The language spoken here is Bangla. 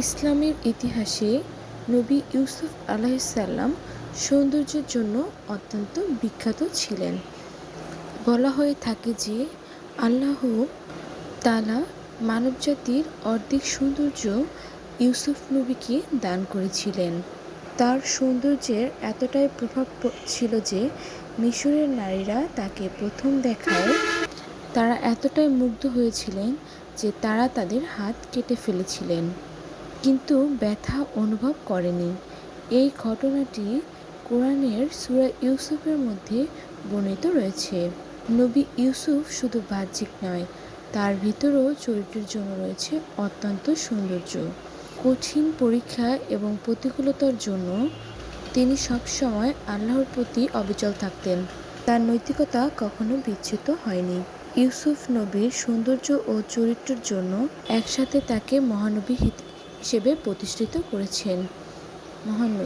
ইসলামের ইতিহাসে নবী ইউসুফ আলাইহিসসালাম সৌন্দর্যের জন্য অত্যন্ত বিখ্যাত ছিলেন। বলা হয়ে থাকে যে আল্লাহ তাআলা মানবজাতির অর্ধেক সৌন্দর্য ইউসুফ নবীকে দান করেছিলেন। তার সৌন্দর্যের এতটাই প্রভাব ছিল যে মিশরের নারীরা তাকে প্রথম দেখায় তারা এতটাই মুগ্ধ হয়েছিলেন যে তারা তাদের হাত কেটে ফেলেছিলেন, কিন্তু ব্যথা অনুভব করেনি। এই ঘটনাটি কোরআনের সূরা ইউসুফের মধ্যে বর্ণিত রয়েছে। নবী ইউসুফ শুধু বাহ্যিক নয়, তার ভিতরেও চরিত্রের জন্য রয়েছে অত্যন্ত সৌন্দর্য। কঠিন পরীক্ষা এবং প্রতিকূলতার জন্য তিনি সবসময় আল্লাহর প্রতি অবিচল থাকতেন। তার নৈতিকতা কখনো বিচ্যুত হয়নি। ইউসুফ নবীর সৌন্দর্য ও চরিত্রের জন্য একসাথে তাকে মহানবী হিসেবে প্রতিষ্ঠিত করেছেন। মহানবী